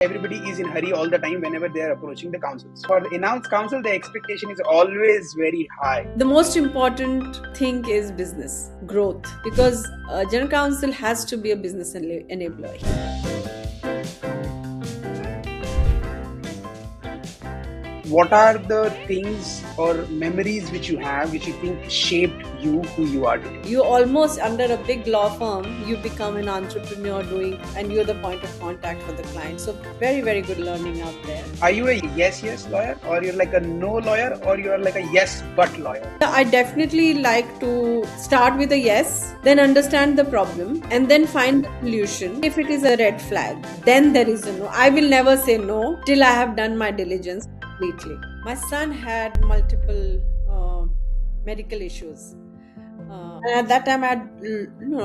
Everybody is in hurry all the time whenever they are approaching the councils. For the announced council, the expectation is always very high. The most important thing is business growth because general counsel has to be a business enabler. What are the things or memories which you have which you think shaped you who you are today? You almost under a big law firm, you become an entrepreneur doing, and you're the point of contact for the client. So very, very good learning out there. Are you a yes lawyer, or you're like a no lawyer, or you're like a yes but lawyer? I definitely like to start with a yes, then understand the problem, and then find the solution. If it is a red flag, then there is a no. I will never say no till I have done my diligence completely. My son had multiple medical issues. And at that time, I had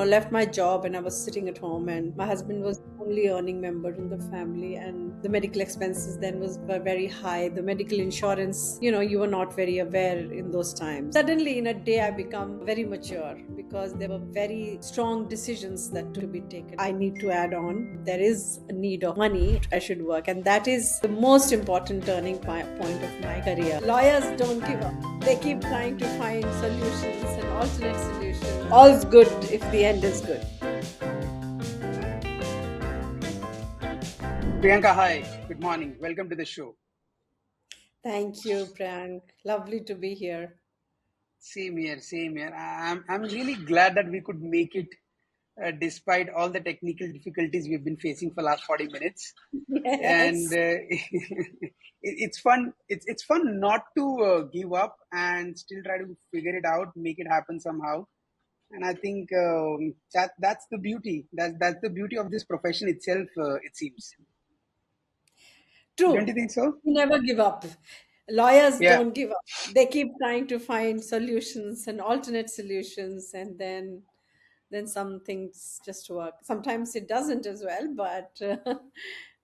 left my job and I was sitting at home, and my husband was the only earning member in the family, and the medical expenses then were very high. The medical insurance, you were not very aware in those times. Suddenly, in a day, I become very mature because there were very strong decisions that to be taken. I need to add on. There is a need of money. I should work, and that is the most important turning point of my career. Lawyers don't give up. They keep trying to find solutions and alternate solutions. All's good if the end is good. Priyanka, hi. Good morning. Welcome to the show. Thank you, Prank. Lovely to be here. Same here, same here. I'm really glad that we could make it despite all the technical difficulties we've been facing for last 40 minutes. And Yes. it's fun. It's fun not to give up and still try to figure it out, make it happen somehow. And I think that's the beauty. That's the beauty of this profession itself. It seems. Don't you True. think so? You never give up. Lawyers Yeah. don't give up. They keep trying to find solutions and alternate solutions, and then some things just work. Sometimes it doesn't as well, but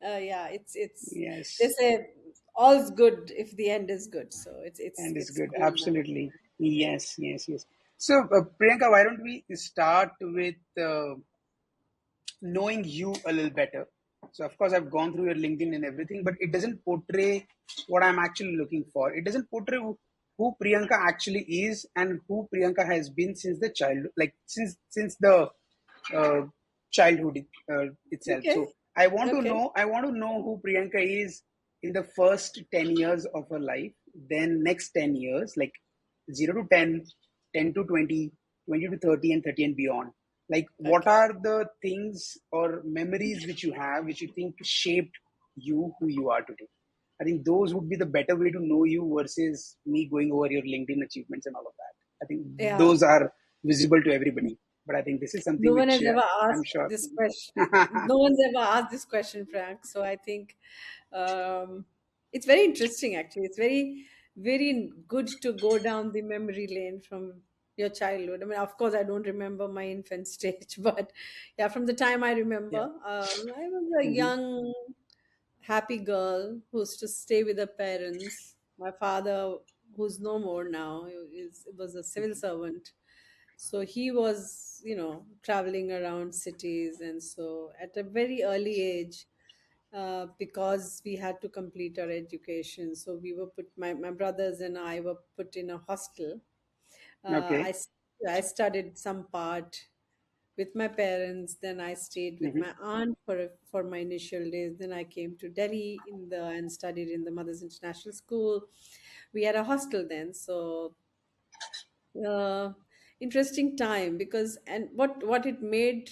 yeah, it's they Yes. say all's good if the end is good. So it's it's And it's it's good. cool now. Absolutely. Yes. So, Priyanka, why don't we start with knowing you a little better? So, of course, I've gone through your LinkedIn and everything, but it doesn't portray what I'm actually looking for. It doesn't portray who Priyanka actually is and who Priyanka has been since the child, like since the uh, childhood itself. Okay. So, I want to Okay. know. I want to know who Priyanka is in the first 10 years of her life. Then next 10 years, like 0 to 10, 10 to 20, 20 to 30, and 30 and beyond. Like, what Okay. are the things or memories which you have which you think shaped you who you are today? I think those would be the better way to know you versus me going over your LinkedIn achievements and all of that. I think Yeah. those are visible to everybody. But I think this is something No one which has ever I'm asked sure. this question. No one's ever asked this question, Frank. So I think um, it's very interesting, actually. It's very, very good to go down the memory lane from your childhood. I mean, of course, I don't remember my infant stage, but yeah, from the time I remember, Yeah. I was a Hmm. young, happy girl who used to stay with her parents. My father, who's no more now, was a civil servant, so he was traveling around cities, and so at a very early age, because we had to complete our education, so we were put my brothers and I were put in a hostel. uh, I, Okay. s- I studied some part with my parents, then I stayed with Hmm. my aunt for my initial days, then I came to Delhi and studied in the Mothers International School. We had a hostel then, so uh, interesting time. Because and what it made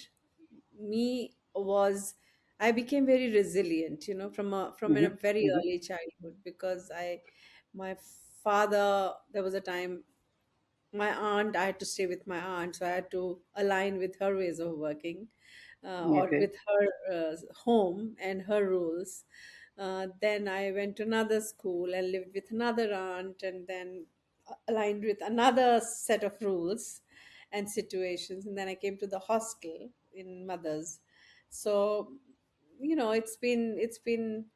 me was I became very resilient, from a Hmm. very Hmm. early childhood, because I my father, there was a time, my aunt, I had to stay with my aunt, so I had to align with her ways of working, or Okay. with her home and her rules. Then I went to another school and lived with another aunt, and then aligned with another set of rules and situations. And then I came to the hostel in Mothers. So, it's been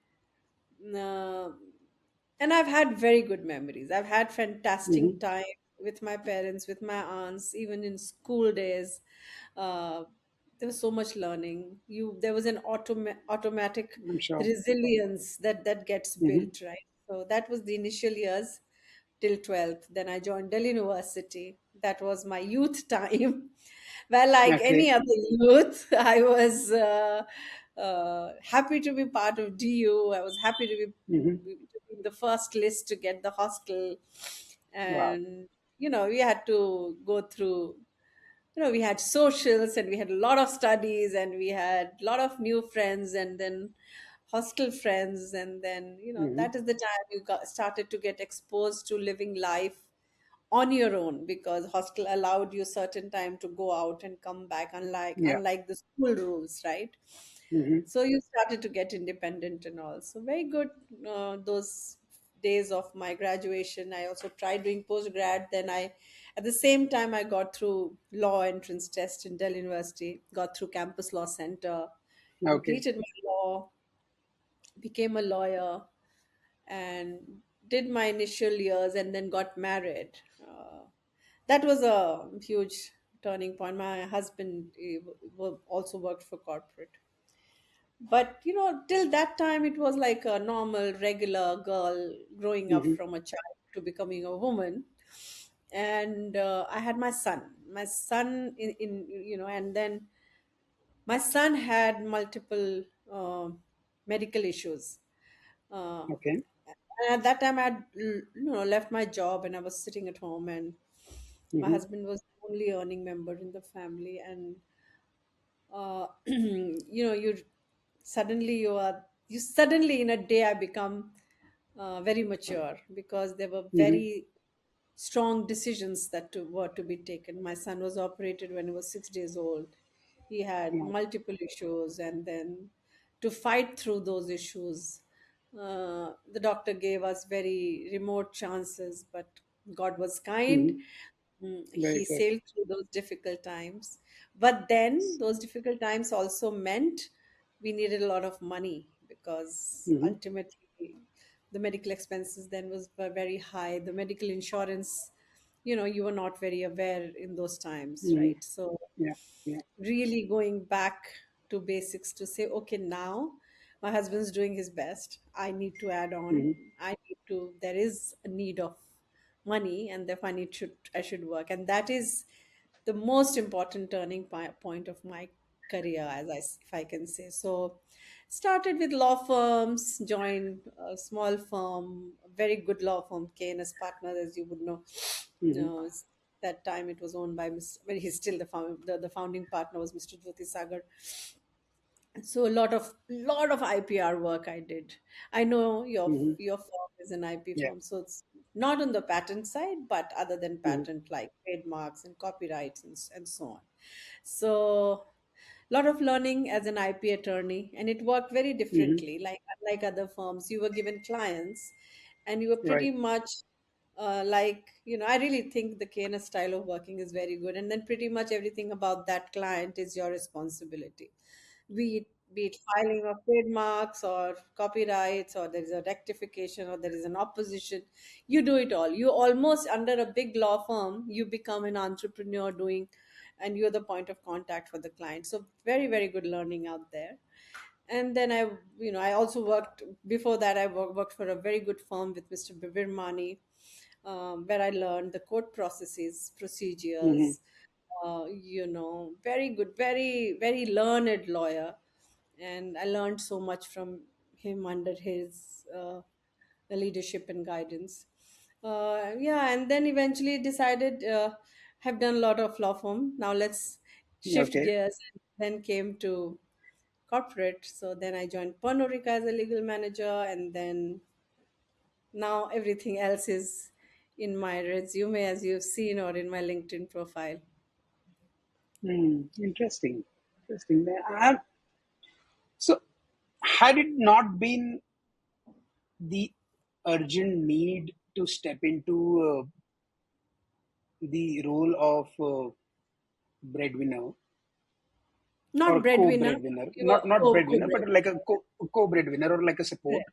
uh, and I've had very good memories. I've had fantastic Hmm. time with my parents, with my aunts, even in school days. Uh, there was so much learning. There was an automatic I'm sure. resilience that gets Hmm. built, right? So that was the initial years till 12th. Then I joined Delhi University. That was my youth time. Well, like Okay. any other youth, I was happy to be part of DU. I was happy Hmm. to be in the first list to get the hostel. Wow. And, we had to go through, we had socials and we had a lot of studies and we had a lot of new friends and then hostel friends. And then, Hmm. that is the time started to get exposed to living life on your own, because hostel allowed you certain time to go out and come back, unlike Yeah. unlike the school rules, right? Hmm. So you started to get independent and all. So very good, those days of my graduation. I also tried doing post grad. Then at the same time, I got through law entrance test in Delhi University, got through Campus Law Center, Okay. completed my law, became a lawyer, and did my initial years, and then got married. That was a huge turning point. My husband also worked for corporate. But till that time, it was like a normal, regular girl growing up Hmm. from a child to becoming a woman. And I had my son. My son and then my son had multiple medical issues. Uh, Okay. and at that time, I had left my job and I was sitting at home, and my Hmm. husband was the only earning member in the family. And you suddenly you suddenly in a day I become very mature, because there were Hmm. very strong decisions were to be taken. My son was operated when he was 6 days old. He had Wow. multiple issues, and then to fight through those issues, the doctor gave us very remote chances, but God was kind. Hmm. Very He good. sailed through those difficult times. But then those difficult times also meant we needed a lot of money, because Hmm. ultimately the medical expenses then were very high. The medical insurance, you were not very aware in those times, Hmm. right? So Yeah. Yeah. really going back to basics to say, okay, now my husband's doing his best. I need to add on. Hmm. There is a need of money, and therefore I should work. And that is the most important turning point of my career, if I can say. So, started with law firms, joined a small firm, a very good law firm, KNS Partners, as you would know. Hmm. That time it was owned by Mr. Well, he's still the founding partner was Mr. Jyoti Sagar. So a lot of IPR work I did. I know Hmm. your firm is an IP Yeah. firm, so it's not on the patent side, but other than Hmm. patent, like trademarks and copyrights and so on. So a lot of learning as an IP attorney, and it worked very Hmm. differently. Like unlike other firms, you were given clients, and you were pretty Right. much like I really think the KNS style of working is very good, and then pretty much everything about that client is your responsibility, be it filing of trademarks or copyrights, or there is a rectification, or there is an opposition. You do it all. You almost, under a big law firm, you become an entrepreneur doing, and you're the point of contact for the client. So very, very good learning out there. And then I also worked before that. I worked for a very good firm with Mr. Bibir Mani, where I learned the court processes, Hmm. procedures. Very good, very, very learned lawyer. And I learned so much from him under his leadership and guidance. Yeah, and then eventually decided, have done a lot of law firm. Now let's shift Okay. gears. And then came to corporate. So then I joined Pernod Ricard as a legal manager, and then now everything else is in my resume, as you've seen, or in my LinkedIn profile. Hmm. Interesting. Interesting. So, had it not been the urgent need to step into the role of breadwinner or Not breadwinner, co-breadwinner, you were not breadwinner, but like a co-breadwinner. co-breadwinner or like a support,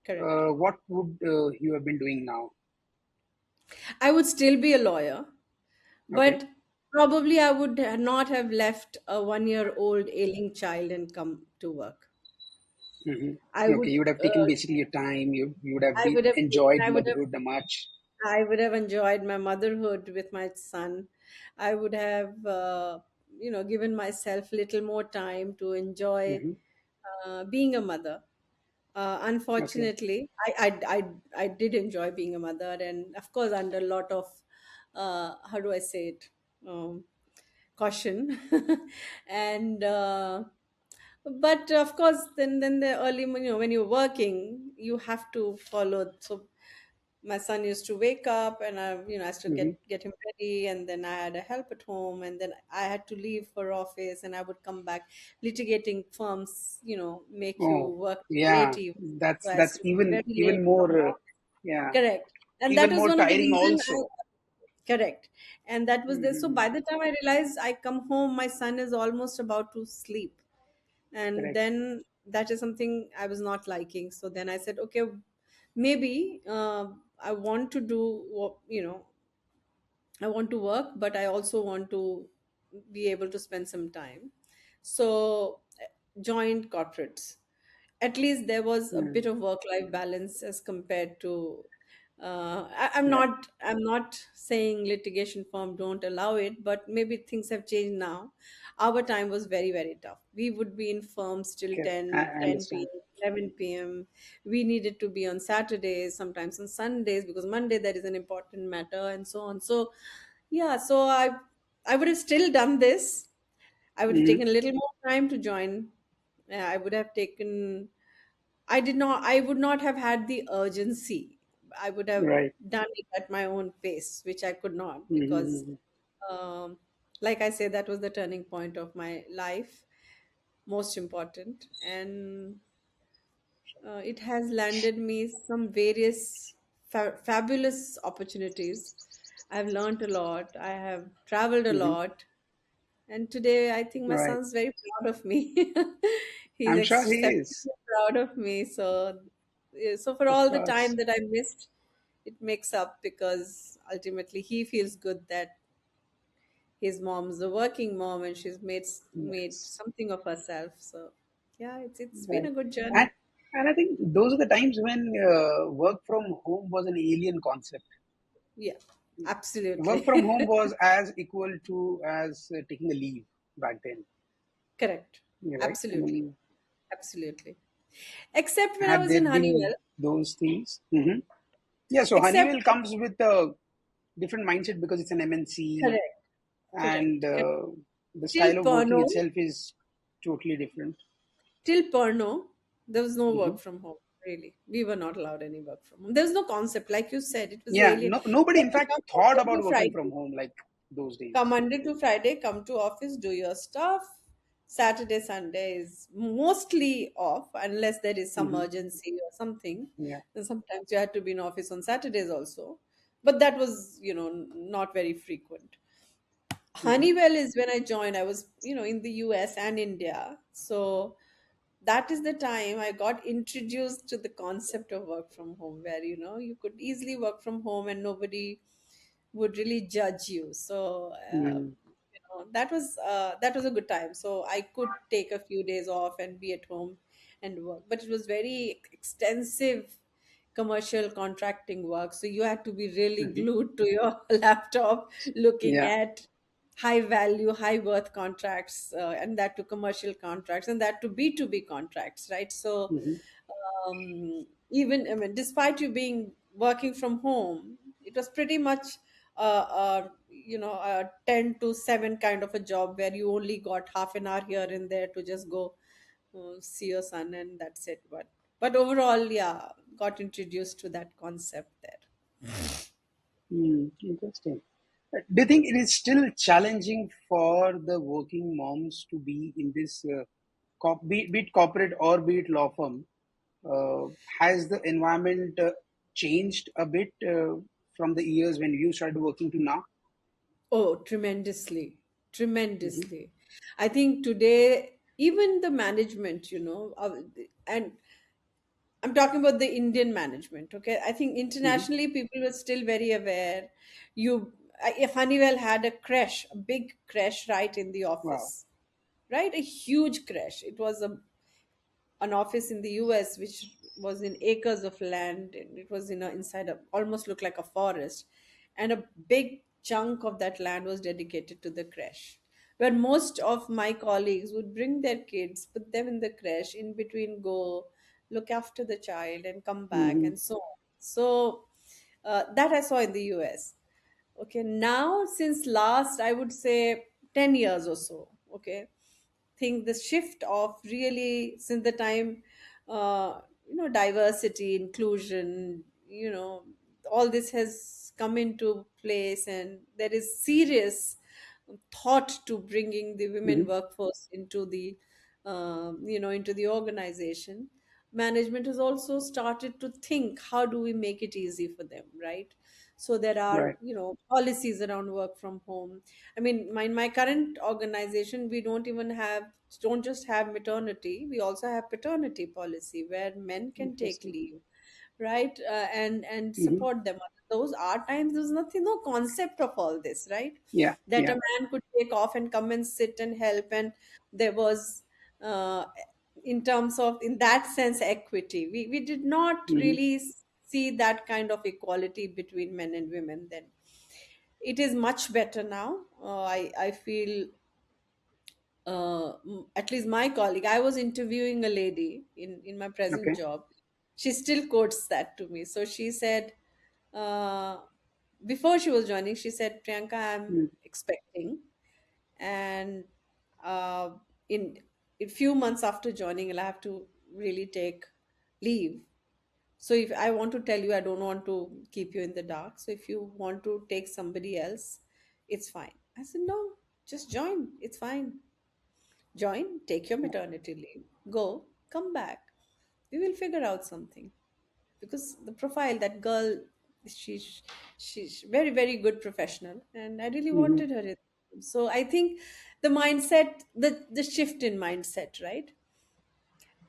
Correct, correct. what would you have been doing now? I would still be a lawyer, Okay. but Probably I would not have left a 1 year old ailing child and come to work. Hmm. I Okay, would, you would have taken basically your time. You would have I been would have taken, enjoyed I would have, motherhood much. I would have enjoyed my motherhood with my son. I would have, given myself little more time to enjoy Hmm. being a mother. Okay. Unfortunately, I did enjoy being a mother, and of course, under a lot of, how do I say it, caution, and but of course, then the early, when you're working, you have to follow. So my son used to wake up, and I used to Hmm. get him ready, and then I had a help at home, and then I had to leave for office, and I would come back. Litigating firms, make you Oh, work yeah. late evening. So I used That's to be even very even late more. home. Yeah, Correct. And that even was more one of the tiring reason I also. correct. And that was this. So Hmm. by the time I realized I come home, my son is almost about to sleep. And Correct. then that is something I was not liking. So then I said, okay, maybe I want to do what, I want to work, but I also want to be able to spend some time. So joined corporates. At least there was a bit Mm. of work-life balance as compared to. I'm Right. not. I'm not saying litigation firm don't allow it, but maybe things have changed now. Our time was very, very tough. We would be in firms till Okay. 10, I 10 understand. p.m., 11 p.m. We needed to be on Saturdays, sometimes on Sundays, because Monday there is an important matter, and so on. So yeah, so I would have still done this. I would have Hmm. taken a little more time to join. I would have taken. I did not. I would not have had the urgency. I would have Right. done it at my own pace, which I could not because, Hmm. um, like I said, that was the turning point of my life, most important, and it has landed me some various fabulous opportunities. I've learned a lot. I have traveled a Hmm. lot, and today I think my Right. son's very proud of me. He's I'm sure he is. exceptionally proud of me. So, yeah, so for Of all the time course. that I missed, it makes up because ultimately he feels good that his mom's a working mom and she's made Yes. something of herself. So, yeah, it's been Right. a good And journey. and I think those are the times when work from home was an alien concept. Yeah, Work from absolutely. home was as equal to as taking a leave back then. Correct. You're right. I Absolutely. mean, Absolutely. Except when I had was there in been Honeywell. those things. Hmm. Yeah. So Except, Honeywell comes with a different mindset because it's an MNC, correct. and Correct. Correct. the Till style of working porno, itself is totally different. till porno, there was no Hmm. work from home. Really, we were not allowed any work from home. There was no concept, like you said. It was Yeah, alien. no, nobody in Wake fact up thought Monday about to working from Friday, home like those come days. Monday to Friday, come to office, do your stuff. Saturday, Sunday is mostly off unless there is some Hmm. emergency or something. Yeah. And sometimes you had to be in office on Saturdays also, but that was not very frequent. Hmm. Honeywell is when I joined. I was in the US and India, so that is the time I got introduced to the concept of work from home, where you could easily work from home and nobody would really judge you. So Hmm. that was a good time. So I could take a few days off and be at home and work, but it was very extensive commercial contracting work. So you had to be really Hmm. glued to your laptop, looking Yeah. at high value, high worth contracts, and that to commercial contracts, and that to B2B contracts, right? So Hmm. even, I mean, despite you being working from home, it was pretty much a 10 to 7 kind of a job where you only got half an hour here and there to just go see your son, and that's it. But overall, yeah, got introduced to that concept there. Interesting. Do you think it is still challenging for the working moms to be in this, be it corporate or be it law firm? Has the environment changed a bit from the years when you started working to now? Oh, tremendously, Hmm. tremendously. I think today, even the management, and I'm talking about the Indian management. Okay, I think Hmm. internationally people were still very aware. You, Honeywell had a crash, a big crash right in the Wow. office, right? A huge crash. It was an office in the US which was in acres of land, and it was inside a almost looked like a forest, and a big chunk of that land was dedicated to the crash, where most of my colleagues would bring their kids, put them in the crash, in between go look after the child and come back Hmm. and so on. So that I saw in the US. Okay, now since last, I would say 10 years or so, okay, think the shift of really since the time, diversity, inclusion, all this has come into place, and there is serious thought to bringing the women Hmm. workforce into the into the organization. Management has also started to think, how do we make it easy for them, right? So there are Right. policies around work from home. I mean, my current organization, we don't just have maternity, we also have paternity policy where men can take Interesting. leave, right? And Hmm. support them. Those are times there's nothing, no concept of all this, right? Yeah. That a Yeah. man could take off and come and sit and help, and there was uh, in terms of, in that sense, equity. We did not Hmm. really see that kind of equality between men and women then. It is much better now. I feel, at least my colleague, I was interviewing a lady in my present Okay. job. She still quotes that to me. So she said, uh, before she was joining, she said, Priyanka, I'm Mm. expecting, and uh, in a few months after joining, I'll have to really take leave. So if I want to tell you, I don't want to keep you in the dark. So if you want to take somebody else, it's fine. I said, no, just join. It's fine. Join, take your maternity leave, go, come back. We will figure out something. Because the profile, that girl, she's she's very, very good professional, and I really Hmm. wanted her in. So I think the mindset, the shift in mindset, right?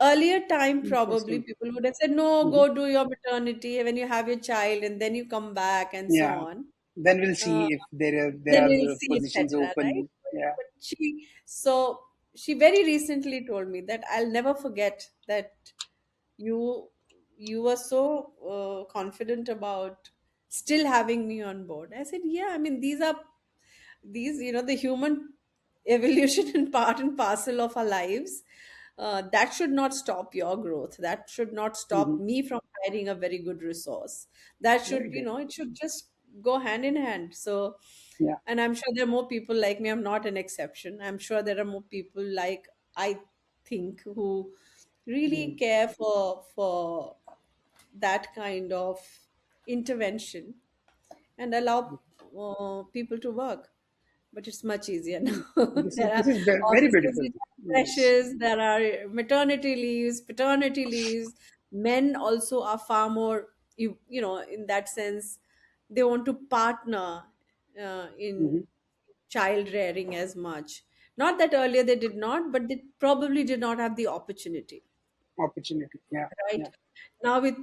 Earlier time, probably Interesting. people would have said, no, Hmm. go do your maternity when you have your child, and then you come back and so Yeah. on. Then we'll Uh, see if there then are we'll see, positions etc. Right? open. Yeah. But she very recently told me that I'll never forget that you you were so confident about still having me on board. I said, yeah. I mean, these the human evolution and part and parcel of our lives. That should not stop your growth. That should not stop Hmm. me from hiring a very good resource. That Very should, good. it should just go hand in hand. So, Yeah. and I'm sure there are more people like me. I'm not an exception. I'm sure there are more people like I think who really Mm. care for that kind of intervention and allow people to work. But it's much easier now. There are This is very offices beautiful. which have Yes. crashes, there are maternity leaves, paternity leaves. Men also are far more, in that sense, they want to partner in Hmm. child rearing as much. Not that earlier they did not, but they probably did not have the opportunity, Opportunity. Yeah. right? Yeah. Now with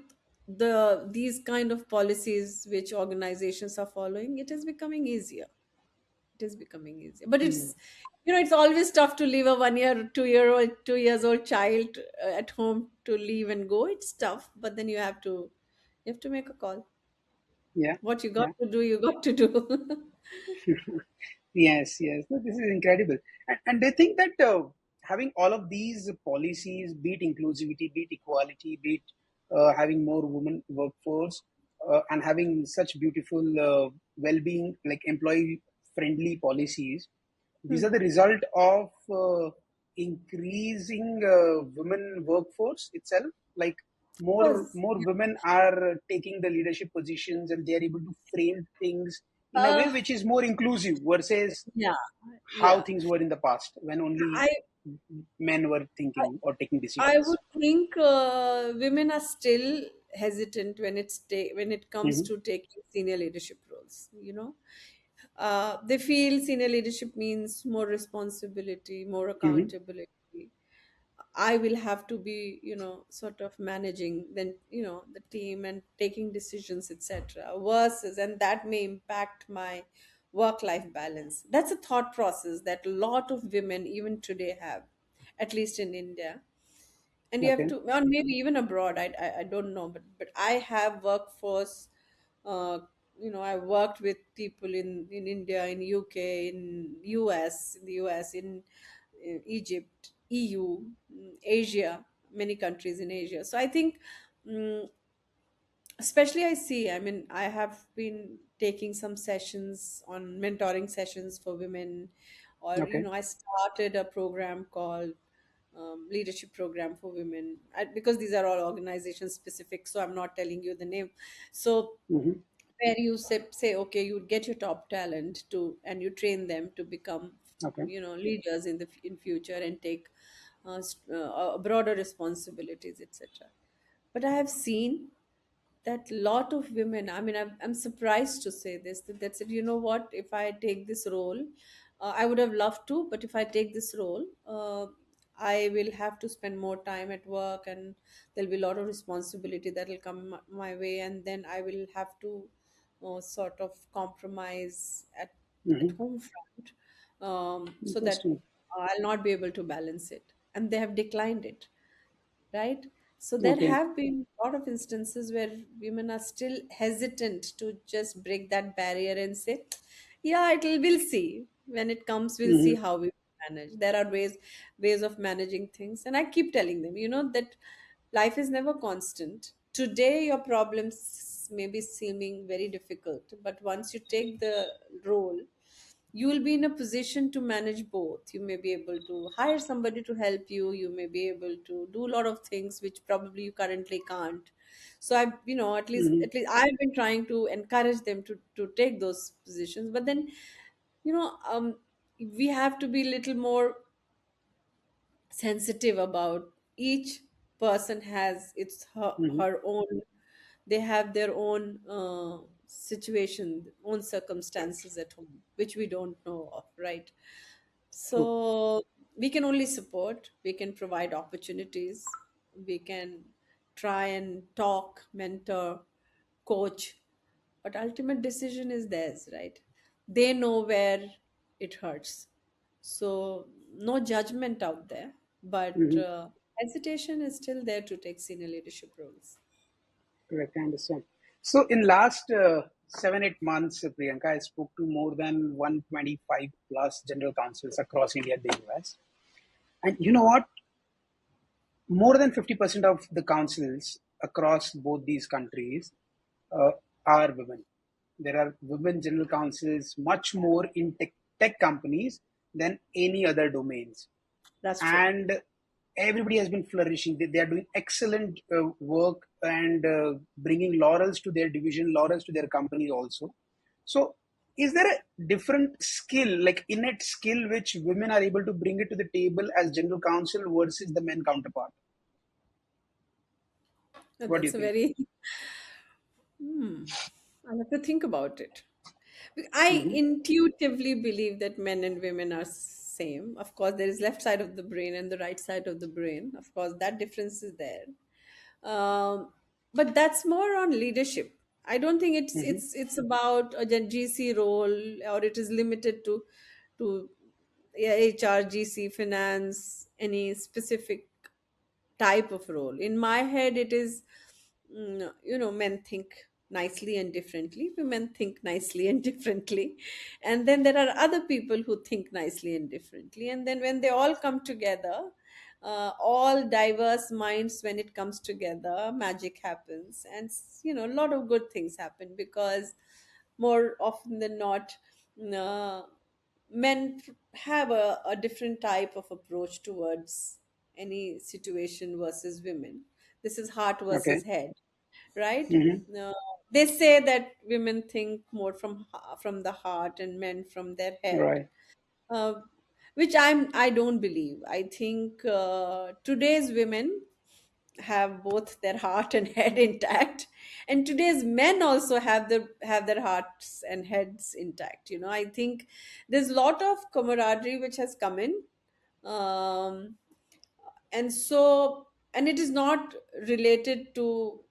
these kind of policies which organizations are following, it is becoming easier. It is becoming easier, but Mm. it's always tough to leave a 1 year, 2 year old, 2 years old child at home to leave and go. It's tough, but then you have to make a call. Yeah. What you got Yeah. to do, you got to do. Yes, yes. No, this is incredible. And they think that having all of these policies, be it inclusivity, be it equality, be it having more women workforce, and having such beautiful well-being, like employee-friendly policies, these are the result of increasing women workforce itself. Like Course. more women are taking the leadership positions, and they are able to frame things in a way Uh, which is more inclusive versus yeah, how yeah. things were in the past when only I men were thinking or taking I decisions. would think women are still hesitant when it comes Hmm. to taking senior leadership roles. They feel senior leadership means more responsibility, more Hmm. accountability. I will have to be, sort of managing then, the team and taking decisions, etc. Versus, and that may impact my work life balance. That's a thought process that a lot of women even today have, at least in India. And you have Okay. to, or maybe even abroad, I don't know, but I have workforce, uh, I worked with people in India, in UK, in the US, in Egypt, EU, Asia, many countries in Asia. So I think, mm, especially I have been taking some sessions on mentoring sessions for women, or Okay. I started a program called leadership program for women. Because these are all organization specific, so I'm not telling you the name. So Mm-hmm. where you say okay, you get your top talent to, and you train them to become Okay. leaders in future, and take broader responsibilities, etc. But I have seen that lot of women, I'm surprised to say this, that said, you know what, if I take this role, I would have loved to, but if I take this role, I will have to spend more time at work, and there'll be a lot of responsibility that will come my way, and then I will have to sort of compromise at Mm-hmm. home front, so that Interesting. I'll not be able to balance it, and they have declined it, right? So there Okay. have been a lot of instances where women are still hesitant to just break that barrier and say, yeah, we'll see when it comes, we'll see Mm-hmm. how we manage. There are ways of managing things, and I keep telling them, that life is never constant. Today your problems may be seeming very difficult, but once you take the role, you will be in a position to manage both. You may be able to hire somebody to help you, you may be able to do a lot of things which probably you currently can't. So I at least Mm-hmm. I've been trying to encourage them to take those positions. But then, we have to be a little more sensitive about each person has Mm-hmm. her own, they have their own situation, own circumstances at home, which we don't know of, right? True. So we can only support, we can provide opportunities, we can try and talk, mentor, coach, but ultimate decision is theirs, right? They know where it hurts. So no judgment out there, but Mm-hmm. hesitation is still there to take senior leadership roles. Correct. I understand. So in last 7 8 months, Priyanka, I spoke to more than 125 plus general counsels across India and the US. And you know what? More than 50% of the councils across both these countries uh, are women. There are women general counsels much more in tech companies than any other domains. That's true. And everybody has been flourishing. They are doing excellent work and bringing laurels to their division, laurels to their company also. So, is there a different skill, like innate skill, which women are able to bring it to the table as general counsel versus the men counterpart? What do you That's a think? very, I'll have to think about it. I Hmm. intuitively believe that men and women are same. Of course, there is left side of the brain and the right side of the brain. Of course, that difference is there. But that's more on leadership. I don't think Hmm. it's about a GC role, or it is limited to yeah, HR, GC, finance, any specific type of role. In my head, it is, men think nicely and differently, women think nicely and differently. And then there are other people who think nicely and differently. And then when they all come together, all diverse minds, when it comes together, magic happens. And, a lot of good things happen, because more often than not, uh, men have a different type of approach towards any situation versus women. This is heart versus Okay. head, right? Hmm. uh, they say that women think more from the heart, and men from their head, Right. uh, which I don't believe. I think today's women have both their heart and head intact, and today's men also have their hearts and heads intact. I think there's a lot of camaraderie which has come in, um, and it is not related to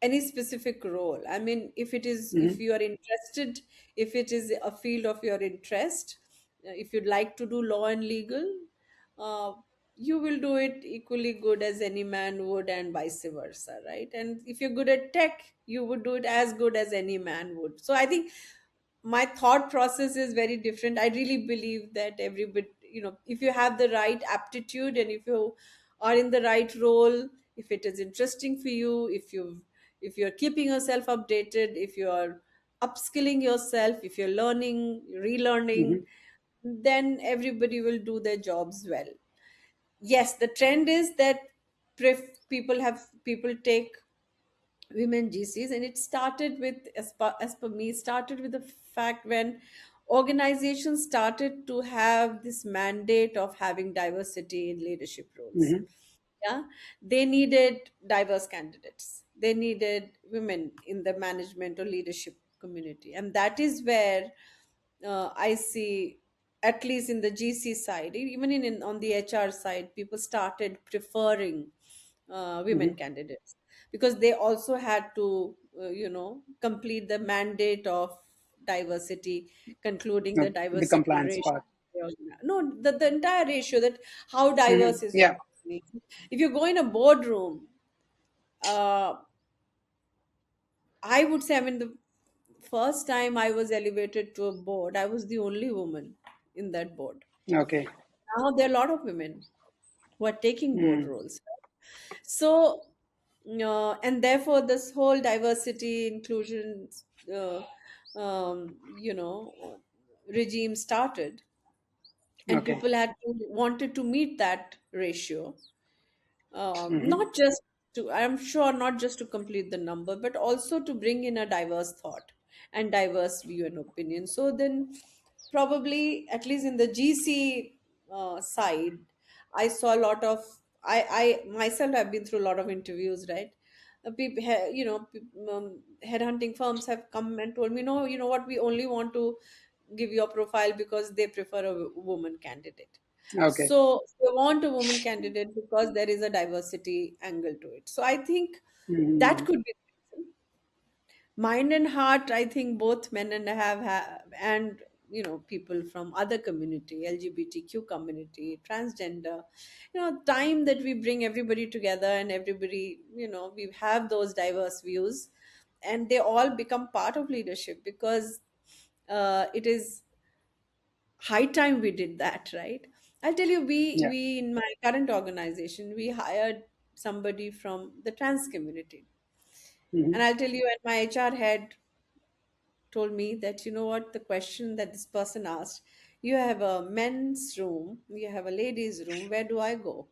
any specific role. I mean, if it is, if Mm-hmm. you are interested, if it is a field of your interest, if you'd like to do law and legal, uh, you will do it equally good as any man would, and vice versa, right? And if you're good at tech, you would do it as good as any man would. So I think my thought process is very different. I really believe that everybody, if you have the right aptitude, and if you are in the right role, if it is interesting for you, if you're keeping yourself updated, if you are upskilling yourself, if you're learning, relearning, Mm-hmm. then everybody will do their jobs well. Yes, the trend is that people take women GCs, and it started with, as per me, started with the fact when organizations started to have this mandate of having diversity in leadership roles. Mm-hmm. Yeah, they needed diverse candidates, they needed women in the management or leadership community, and that is where I see, at least in the GC side, even on the HR side, people started preferring women Mm-hmm. candidates, because they also had to, complete the mandate of diversity, concluding the The diversity compliance ratio. part. No, the entire ratio, that how Mm-hmm. diverse is your Yeah. company. If you go in a boardroom, uh, I would say, I mean, the first time I was elevated to a board, I was the only woman in that board. Okay. Now there are a lot of women who are taking board Mm. roles. So, and therefore, this whole diversity, inclusion, uh, regime started, and Okay. people wanted to meet that ratio, Mm-hmm. not just to, I'm sure, not just to complete the number, but also to bring in a diverse thought and diverse view and opinion. So then, probably, at least in the GC side, I saw a lot of, I myself have been through a lot of interviews, right? People, headhunting firms have come and told me, no, you know what, we only want to give your profile because they prefer a woman candidate. Okay. So they want a woman candidate because there is a diversity angle to it. So I think that Mm-hmm. could be the reason. Mind and heart, I think both men and and people from other community, LGBTQ community, transgender, time that we bring everybody together, and everybody, we have those diverse views, and they all become part of leadership, because it is high time we did that, right? I'll tell you, Yeah. we in my current organization, we hired somebody from the trans community, Mm-hmm. and I'll tell you, and my HR head told me that, you know what, the question that this person asked, you have a men's room, you have a ladies room, where do I go?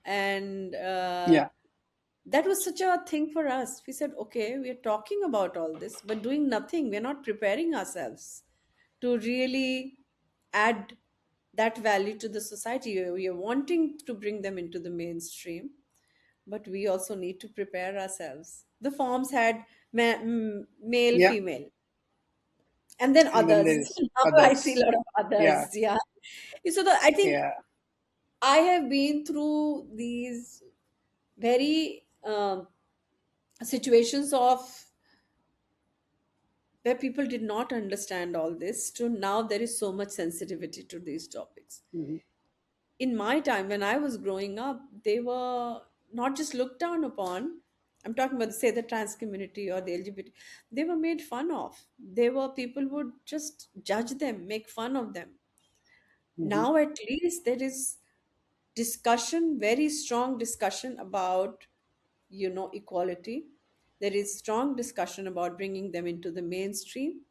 And Yeah. that was such a thing for us. We said, okay, we are talking about all this but doing nothing, we're not preparing ourselves to really add that value to the society. We are wanting to bring them into the mainstream, but we also need to prepare ourselves. The forms had male, Yeah. female, and then And then others. there's Now I see a others. lot of Yeah. others. Yeah. So I think Yeah. I have been through these very situations of where people did not understand all this, to now there is so much sensitivity to these topics. Mm-hmm. In my time when I was growing up, they were not just looked down upon. I'm talking about, say, the trans community or the LGBT. They were made fun of. They were, people would just judge them, make fun of them. Mm-hmm. Now at least there is discussion, very strong discussion about, equality. There is strong discussion about bringing them into the mainstream.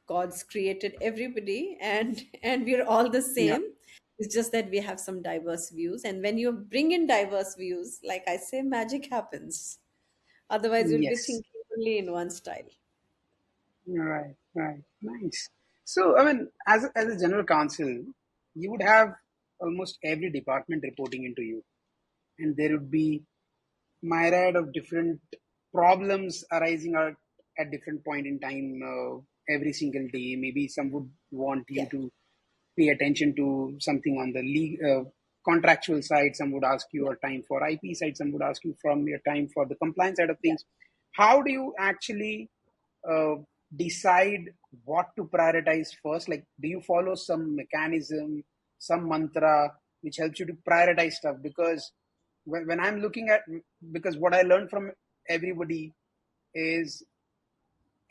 God's created everybody, and and we're all the Yeah. same. It's just that we have some diverse views, and when you bring in diverse views, like I say, magic happens. Otherwise you'll be Yes. thinking only in one style. Right. Right. Nice. So, I mean, as a general counsel, you would have almost every department reporting into you, and there would be myriad of different problems arising at different point in time every single day. Maybe some would want you Yeah. to pay attention to something on the league, contractual side, some would ask you your time for IP side, some would ask you from your time for the compliance side of Yeah. things. How do you actually uh, decide what to prioritize first? Like, do you follow some mechanism, some mantra which helps you to prioritize stuff? Because when I'm looking at, because what I learned from everybody is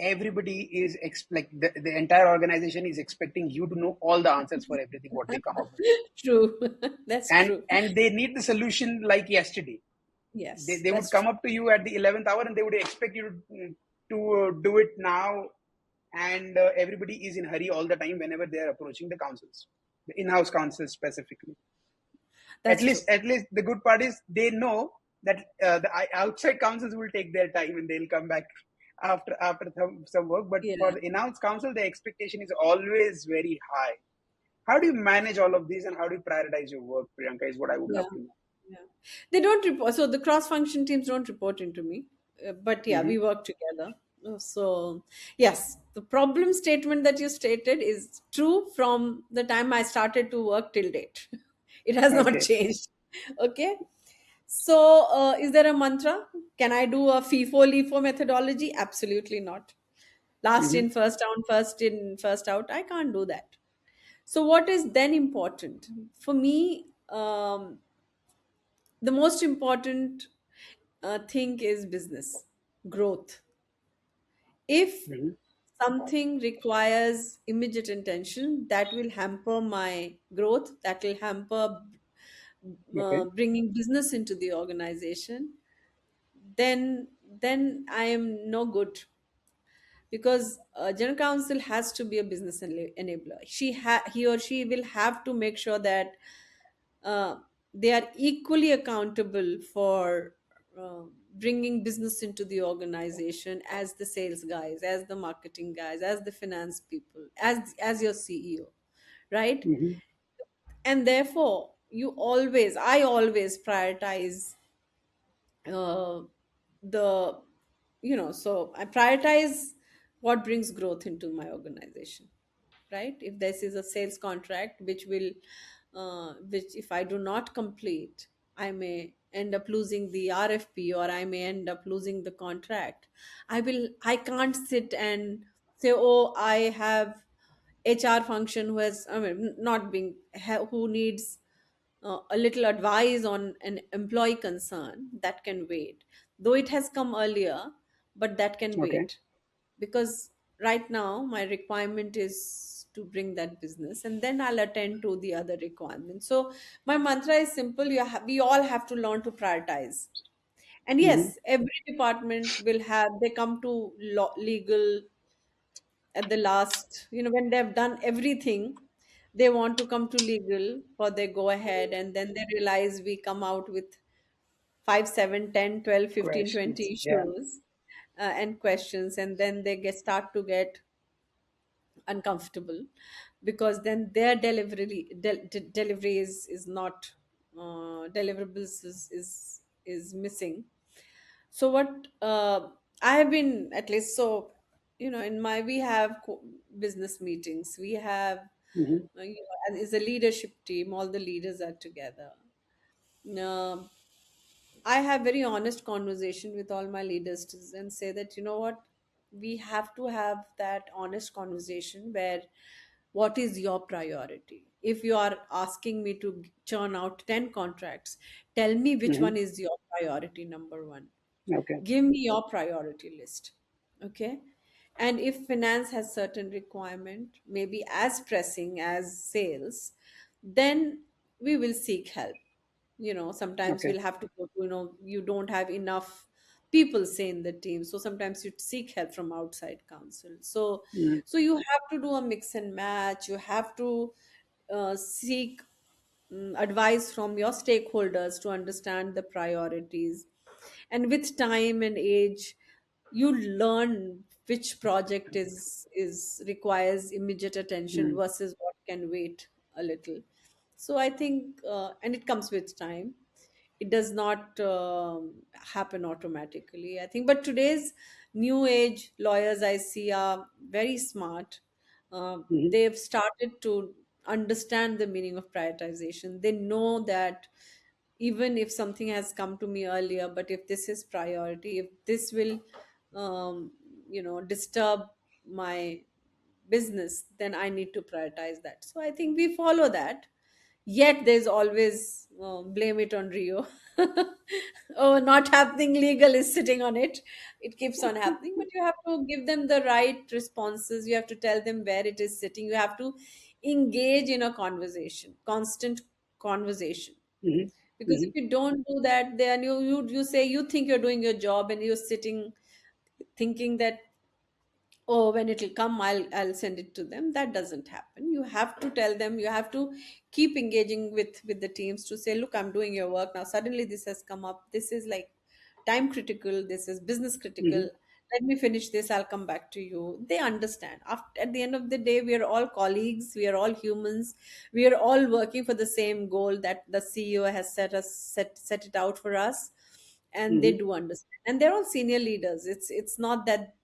everybody is like the entire organization is expecting you to know all the answers for everything what they come up with, True. That's true. and they need the solution like yesterday. Yes, They would that's come true. up to you at the 11th hour and they would expect you to do it now, and everybody is in hurry all the time whenever they are approaching the councils, the in-house councils specifically. That's true. At least the good part is they know that the outside councils will take their time and they'll come back after some work, but for Yeah. the in-house council the expectation is always very high. How do you manage all of these and how do you prioritize your work, Priyanka, is what I would Yeah. love to know. Yeah. They don't report. So the cross-function teams don't report into me. But yeah, Hmm. we work together. So yes, the problem statement that you stated is true from the time I started to work till date. It has not Okay. changed. Okay. So is there a mantra? Can I do a FIFO LIFO methodology? Absolutely not. Last Hmm. in, first out, first in, first out. I can't do that. So what is then important for me? The most important thing is business growth. If Hmm. something requires immediate attention, that will hamper my growth, that will hamper Okay. bringing business into the organization, then I am no good, because general counsel has to be a business enabler. He or she will have to make sure that uh, they are equally accountable for uh, bringing business into the organization as the sales guys, as the marketing guys, as the finance people, as your CEO, right? Hmm. And therefore I always prioritize uh, the so I prioritize what brings growth into my organization, right? If this is a sales contract which if I do not complete, I may end up losing the RFP, or I may end up losing the contract. I can't sit and say, oh, I have HR function who has, I mean, not being who needs a little advice on an employee concern. That can wait, though it has come earlier, but that can Okay. wait, because right now my requirement is to bring that business, and then I'll attend to the other requirements. So my mantra is simple: we all have to learn to prioritize. And Hmm. yes, every department will have, they come to legal at the last, when they've done everything, they want to come to legal for their go ahead, and then they realize we come out with 5, 7, 10, 12, 15, 20 Questions. Yeah. issues and questions, and then they start to get uncomfortable, because then their delivery is not deliverables is missing. So what I have been, at least, so in my, we have business meetings, we have Hmm. as a leadership team, all the leaders are together. um, I have very honest conversation with all my leaders and say that, what, we have to have that honest conversation where, what is your priority? If you are asking me to churn out 10 contracts, tell me which Hmm. one is your priority number one. Okay. Give me your priority list. Okay. And if finance has certain requirement, maybe as pressing as sales, then we will seek help. Sometimes Okay. we'll have to go to, you don't have enough people, say, in the team, so sometimes you seek help from outside counsel. So Hmm. you have to do a mix and match. You have to seek advice from your stakeholders to understand the priorities. And with time and age, you learn which project is requires immediate attention Hmm. versus what can wait a little. So I think, and it comes with time. It does not happen automatically, I think. But today's new age lawyers I see are very smart. Hmm. They've started to understand the meaning of prioritization. They know that even if something has come to me earlier, but if this is priority, if this will, um, disturb my business, then I need to prioritize that. So I think we follow that. Yet there's always blame it on Rio. Oh, not happening, legal is sitting on it. It keeps on happening, but you have to give them the right responses. You have to tell them where it is sitting. You have to engage in a conversation, constant conversation. Hmm. Because if Hmm. you don't do that, then you say you think you're doing your job and you're sitting thinking that, oh, when it'll come, I'll send it to them. That doesn't happen. You have to tell them. You have to keep engaging with the teams to say, look, I'm doing your work now. Suddenly this has come up. This is like time critical. This is business critical. Hmm. Let me finish this. I'll come back to you. They understand. At the end of the day, we are all colleagues. We are all humans. We are all working for the same goal that the CEO has set it out for us, and they Hmm. do understand. And they're all senior leaders. It's not that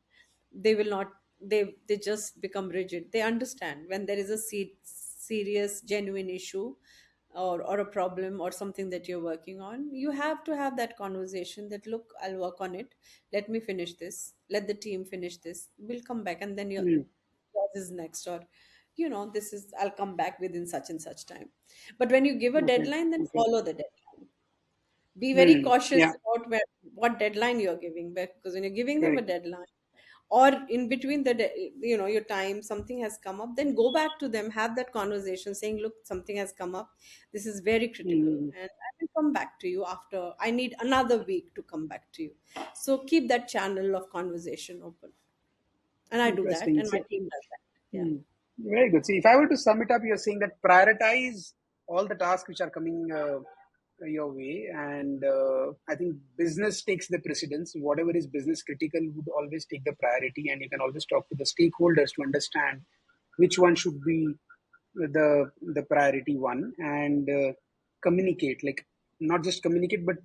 they will not, they just become rigid. They understand when there is a serious genuine issue, or a problem or something that you're working on. You have to have that conversation that, look, I'll work on it. Let me finish this. Let the team finish this. We'll come back, and then Hmm. yours is next. Or this is, I'll come back within such and such time. But when you give a Okay. deadline, then Okay. follow the deadline. Be very Hmm. cautious Yeah. about what deadline you're giving, because when you're giving them a Correct. deadline, or in between your time, something has come up, then go back to them, have that conversation saying, look, something has come up, this is very critical, Hmm. and I will come back to you after, I need another week to come back to you. So keep that channel of conversation open, and I do that, Interesting. and my So, team does that. Yeah. hmm, very good. See, if I were to sum it up, you're saying that prioritize all the tasks which are coming your way, and I think business takes the precedence. Whatever is business critical would always take the priority, and you can always talk to the stakeholders to understand which one should be the priority one, and communicate. Like, not just communicate, but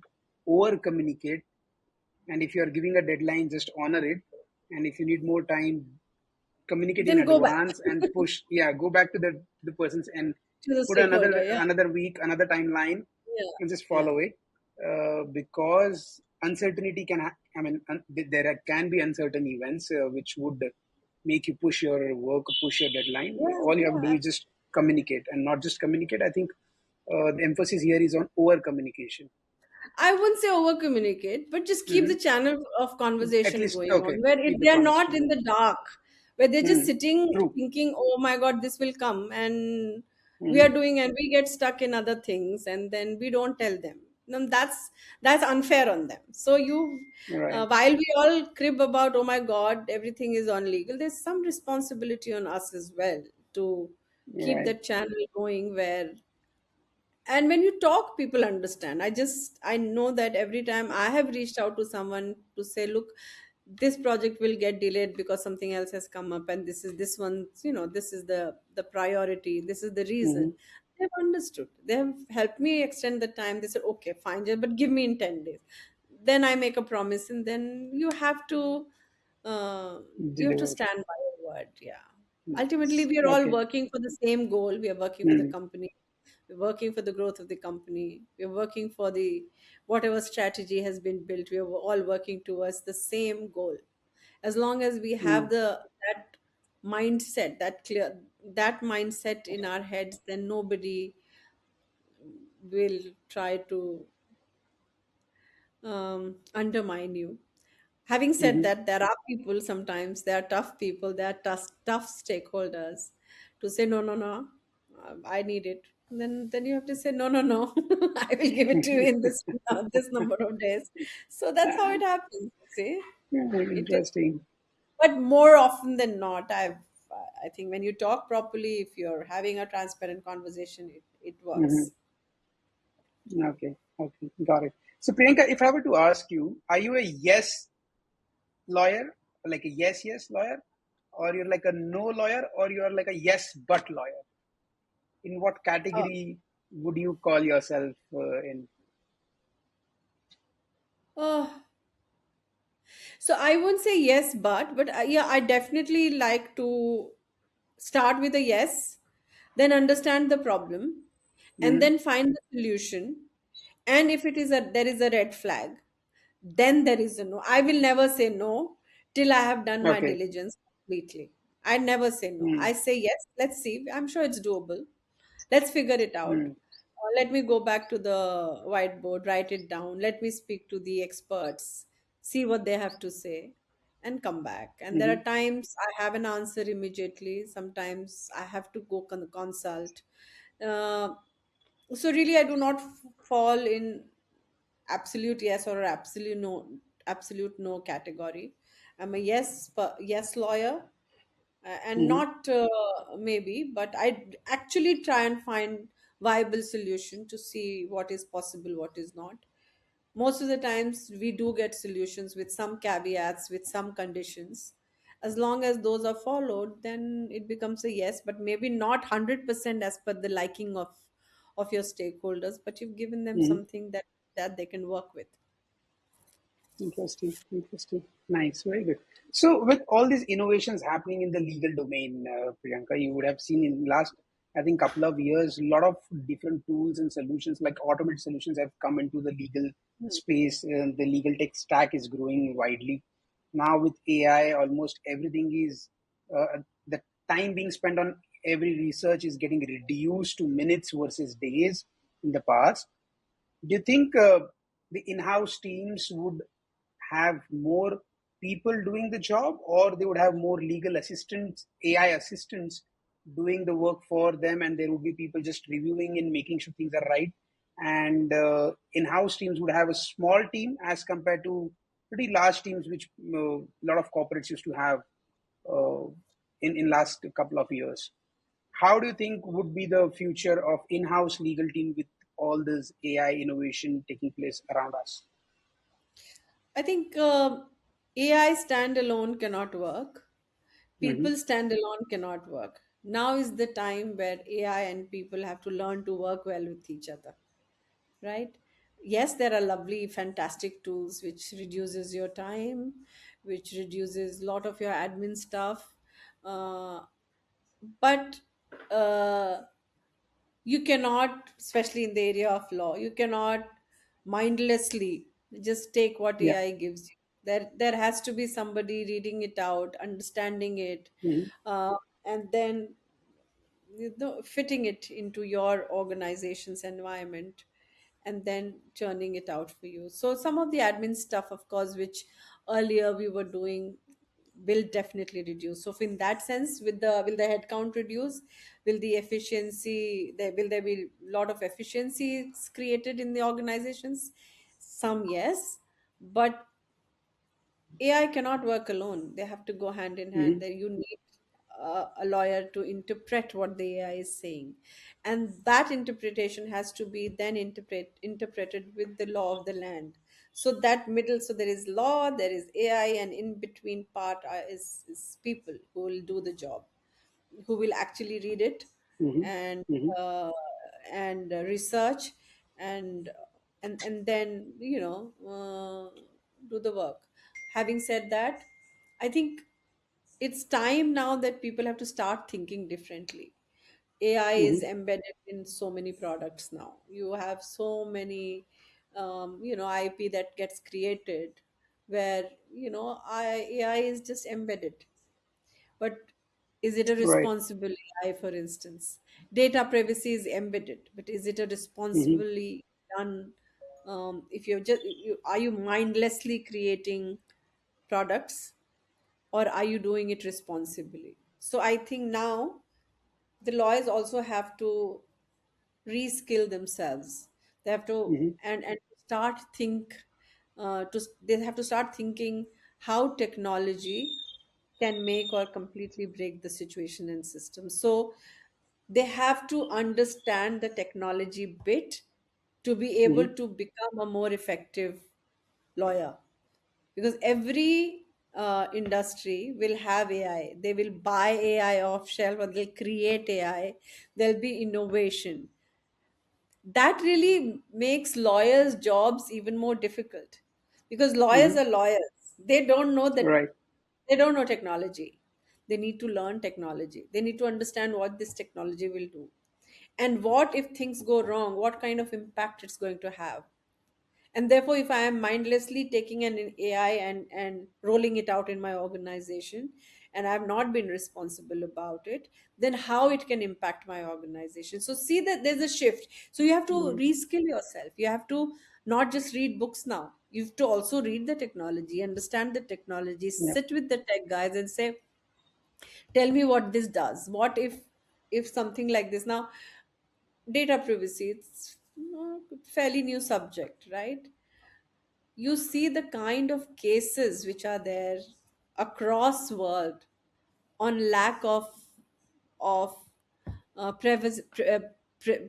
over communicate. And if you are giving a deadline, just honor it. And if you need more time, communicate in Then go back advance and push. Yeah, go back to the persons and to the put stakeholder. Yeah. another week, another timeline, Yeah. and just Yeah. follow it. Because uncertainty I mean, there can be uncertain events which would make you push your work, push your deadline. Yeah. All you have to do Yeah. is just communicate, and not just communicate. I think the emphasis here is on over communication. I wouldn't say over communicate, but just keep the Hmm. channel of At conversation least, going on, okay, where keep the they're not conversation in going. the dark, where they're just Hmm. sitting True. thinking, oh my God, this will come. And we are Hmm. doing, and we get stuck in other things, and then we don't tell them. No, that's unfair on them. So Right. while we all crib about, oh my God, everything is on legal, there's some responsibility on us as well to keep Right. that channel going, where, and when you talk, people understand. I know that every time I have reached out to someone to say, look, this project will get delayed because something else has come up, and this one, this is the priority, this is the reason. Hmm. They've understood, they have helped me extend the time. They said, okay, fine, but give me in 10 days. Then I make a promise, and then uh, you have to Deliver. stand by your word. Yeah. Ultimately, Nice. we are all Okay. working for the same goal. We are working for the Hmm. company. We're working for the growth of the company. We're working for the whatever strategy has been built. We are all working towards the same goal. As long as we Hmm. have that mindset, that mindset in our heads, then nobody will try to undermine you. Having said Hmm. that, there are people, sometimes there are tough people, there are tough stakeholders to say, no, no, no, I need it. Then you have to say, no, no, no, I will give it to you in this number of days. So that's how it happens. See, Yeah, it is, interesting. but more often than not, I think when you talk properly, if you're having a transparent conversation, it Hmm. works. Okay. Okay. Got it. So, Priyanka, if I were to ask you, are you a yes lawyer, like a yes lawyer, or you're like a no lawyer, or you're like a yes but lawyer? In what Oh. category would you call yourself in? Oh, so I won't say yes, but yeah, I definitely like to start with a yes. then understand the problem, and Mm-hmm. then find the solution. And if it is a there is a red flag, then there is a no. I will never say no till I have done my Okay. diligence completely. I never say no. Mm-hmm. I say yes, let's see. I'm sure it's doable. Let's figure it out. Let me go back to the whiteboard, write it down. Let me speak to the experts, see what they have to say, and come back. And there Mm-hmm. are times I have an answer immediately. Sometimes I have to go consult. Uh, so really, I do not fall in absolute yes or absolute no category. I'm a yes lawyer, and Mm-hmm. not maybe, but I actually try and find viable solution to see what is possible, what is not. Most of the times we do get solutions with some caveats, with some conditions. As long as those are followed, then it becomes a yes, but maybe not 100% as per the liking of your stakeholders, but you've given them Mm-hmm. something that they can work with. Interesting, interesting. Nice, very good. So, with all these innovations happening in the legal domain, Priyanka, you would have seen in last, I think, couple of years, a lot of different tools and solutions, like automated solutions, have come into the legal Hmm. space. The legal tech stack is growing widely. Now, with AI, almost everything is the time being spent on every research is getting reduced to minutes versus days in the past. Do you think the in-house teams would have more people doing the job, or they would have more legal assistants, AI assistants doing the work for them, and there would be people just reviewing and making sure things are right? And in-house teams would have a small team as compared to pretty large teams, which a lot of corporates used to have uh, in last couple of years. How do you think would be the future of in-house legal team with all this AI innovation taking place around us? I think AI standalone cannot work. People Hmm. standalone cannot work. Now is the time where AI and people have to learn to work well with each other, right? Yes, there are lovely, fantastic tools which reduces your time, which reduces a lot of your admin stuff. Uh, but uh, you cannot, especially in the area of law, you cannot mindlessly just take what Yeah. AI gives you. There has to be somebody reading it out, understanding it, Hmm. and then fitting it into your organization's environment, and then churning it out for you. So some of the admin stuff, of course, which earlier we were doing, will definitely reduce. So in that sense, with the will the headcount reduce? Will the efficiency there will there be a lot of efficiencies created in the organizations? Some, yes, but AI cannot work alone. They have to go hand in hand. Hmm. There you need a lawyer to interpret what the AI is saying, and that interpretation has to be then interpreted with the law of the land. So that middle, so there is law, there is AI, and in between part is people who will do the job, who will actually read it Hmm. and Hmm. uh, research and and then do the work. Having said that, I think it's time now that people have to start thinking differently. AI is Hmm. embedded in so many products now. You have so many IP that gets created where AI is just embedded. But is it a Right. responsible AI, for instance? Data privacy is embedded, but is it a Hmm. responsibly done? If you're are you mindlessly creating products, or are you doing it responsibly? So I think now the lawyers also have to reskill themselves. They have to Hmm. and start think to they have to start thinking how technology can make or completely break the situation and system. So they have to understand the technology bit to be able Hmm. to become a more effective lawyer, because every industry will have AI. They will buy AI off shelf, or they'll create AI. There'll be innovation. That really makes lawyers' jobs even more difficult, because lawyers Hmm. are lawyers. They don't know that Right. they don't know technology. They need to learn technology. They need to understand what this technology will do. And what if things go wrong, what kind of impact it's going to have. And therefore, if I am mindlessly taking an AI and rolling it out in my organization, and I have not been responsible about it, then how it can impact my organization. So see that there's a shift. So you have to Mm. reskill yourself. You have to not just read books now. You have to also read the technology, understand the technology, Yeah. sit with the tech guys and say, tell me what this does. What if something like this now, data privacy, it's fairly new subject, right? You see the kind of cases which are there across world on lack of Privacy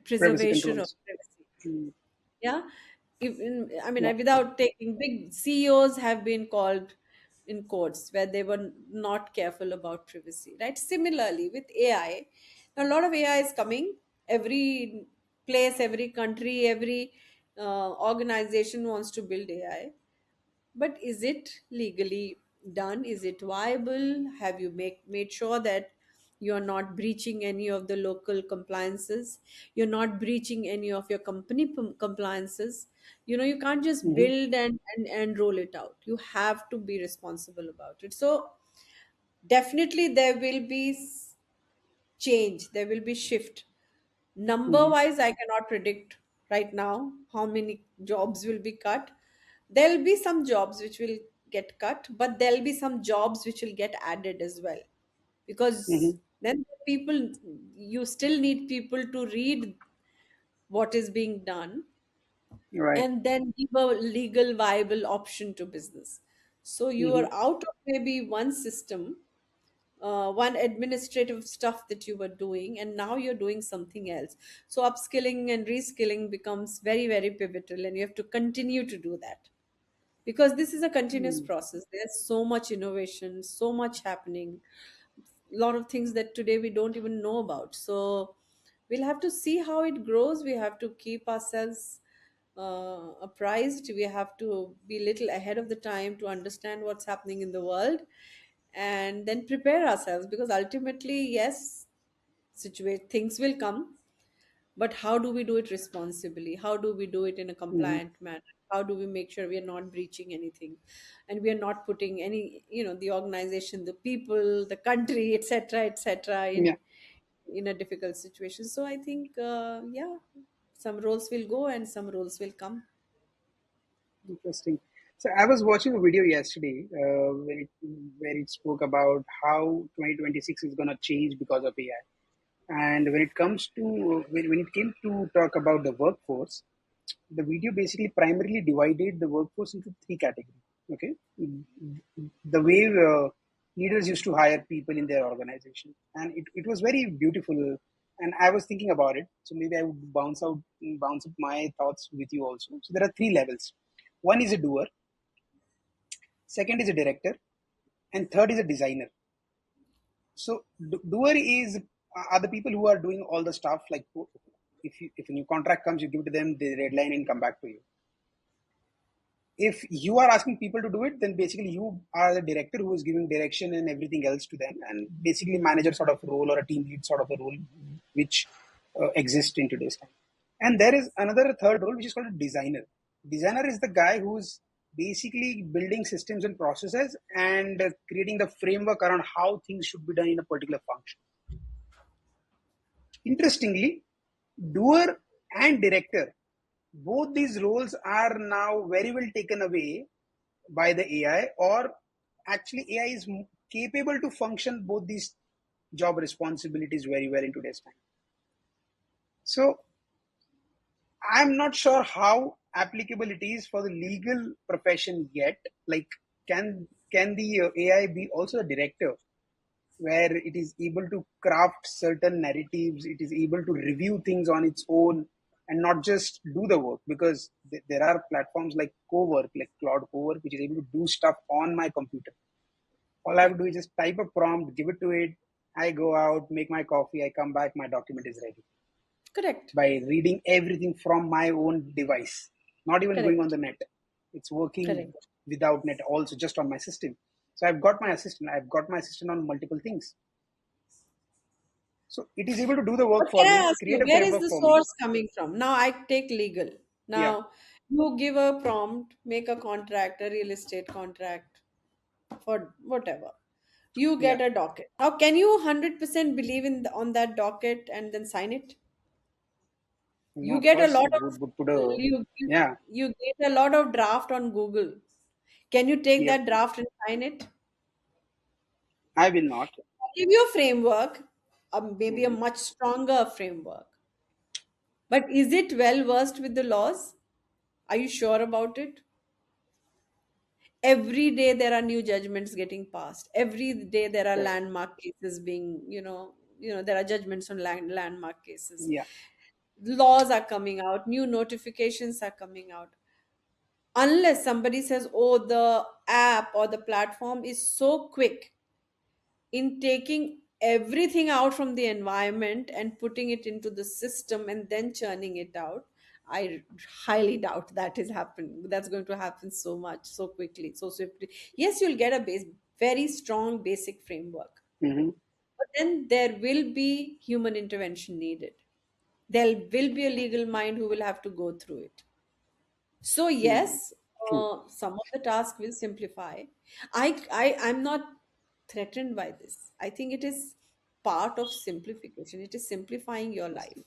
preservation of controls. privacy. Mm. Yeah. Even, I mean, Yeah. without taking, big CEOs have been called in courts where they were not careful about privacy, right? Similarly with AI, a lot of AI is coming. Every place, every country, every organization wants to build AI. But is it legally done? Is it viable? Have you made sure that you're not breaching any of the local compliances? You're not breaching any of your company compliances? You can't just Hmm. build and roll it out. You have to be responsible about it. So definitely there will be change, there will be shift. Number Hmm. wise, I cannot predict right now how many jobs will be cut. There'll be some jobs which will get cut, but there'll be some jobs which will get added as well. Because Hmm. then people, you still need people to read what is being done Right. and then give a legal viable option to business. So you Hmm. are out of maybe one system, one administrative stuff that you were doing, and now you're doing something else. So upskilling and reskilling becomes very, very pivotal, and you have to continue to do that because this is a continuous Mm. process. There's so much innovation, so much happening, a lot of things that today we don't even know about. So we'll have to see how it grows. We have to keep ourselves apprised. We have to be a little ahead of the time to understand what's happening in the world and then prepare ourselves, because ultimately, yes, situate things will come, but how do we do it responsibly? How do we do it in a Hmm. compliant manner? How do we make sure we are not breaching anything and we are not putting any, the organization, the people, the country, etc., Yeah. in a difficult situation? So I think, yeah, some roles will go and some roles will come. Interesting. So I was watching a video yesterday where it spoke about how 2026 is going to change because of AI. And when it comes to when it came to talk about the workforce, the video basically primarily divided the workforce into three categories. Okay, the way leaders used to hire people in their organization, and it was very beautiful. And I was thinking about it, so maybe I would bounce up my thoughts with you also. So there are three levels. One is a doer, second is a director, and third is a designer. So doer is are the people who are doing all the stuff. Like if a new contract comes, you give it to them, they redline and come back to you. If you are asking people to do it, then basically you are the director who is giving direction and everything else to them, and basically manager sort of role or a team lead sort of a role, which exists in today's time. And there is another third role which is called a designer. Designer is the guy who's basically building systems and processes and creating the framework around how things should be done in a particular function. Interestingly, doer and director, both these roles are now very well taken away by the AI, or actually AI is capable to function both these job responsibilities very well in today's time. So I'm not sure how applicable it is for the legal profession yet. Like, can the AI be also a director, where it is able to craft certain narratives, it is able to review things on its own and not just do the work? Because there are platforms like Cowork, like Cloud Cowork, which is able to do stuff on my computer. All I have to do is just type a prompt, give it to it. I go out, make my coffee, I come back, my document is ready Correct. by reading everything from my own device, not even going on Correct. the net. It's working Correct. without net, also just on my system. So I've got my assistant. I've got my assistant on multiple things. So it is able to do the But work for can me, I ask you, create a where is framework the for me. source coming from? Now I take legal. Yeah. Now you give a prompt, make a contract, a real estate contract for whatever. You Yeah. get a docket. Now, can you 100% believe on that docket and then sign it? No, You of get a course, lot it of would put a, yeah, you get a lot of draft on Google. Can you take yep. that draft and sign it? I will not. I'll give you a framework, maybe a Mhm. much stronger framework. But is it well versed with the laws? Are you sure about it? Every day there are new judgments getting passed. Every day there are Correct. landmark cases being, there are judgments on landmark cases. Yeah. Laws are coming out, new notifications are coming out. Unless somebody says, oh, the app or the platform is so quick in taking everything out from the environment and putting it into the system and then churning it out, I highly doubt that is happening. That's going to happen so much, so quickly, so swiftly. Yes, you'll get a very strong basic framework, Hmm. but then there will be human intervention needed. There will be a legal mind who will have to go through it. So Mm. yes, True. some of the task will simplify. I'm not threatened by this. I think it is part of simplification. It is simplifying your life.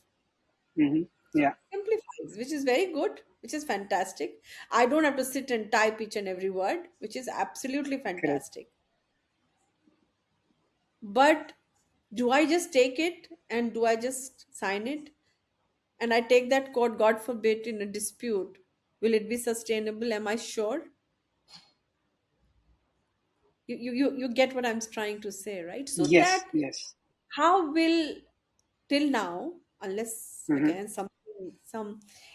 Hmm. Yeah. Simplifies, which is very good, which is fantastic. I don't have to sit and type each and every word, which is absolutely Correct. fantastic. But do I just take it and do I just sign it? And I take that code, God forbid, in a dispute. Will it be sustainable? Am I sure? You get what I'm trying to say, right? So Yes. that Yes. how will, till now, unless Hmm. again some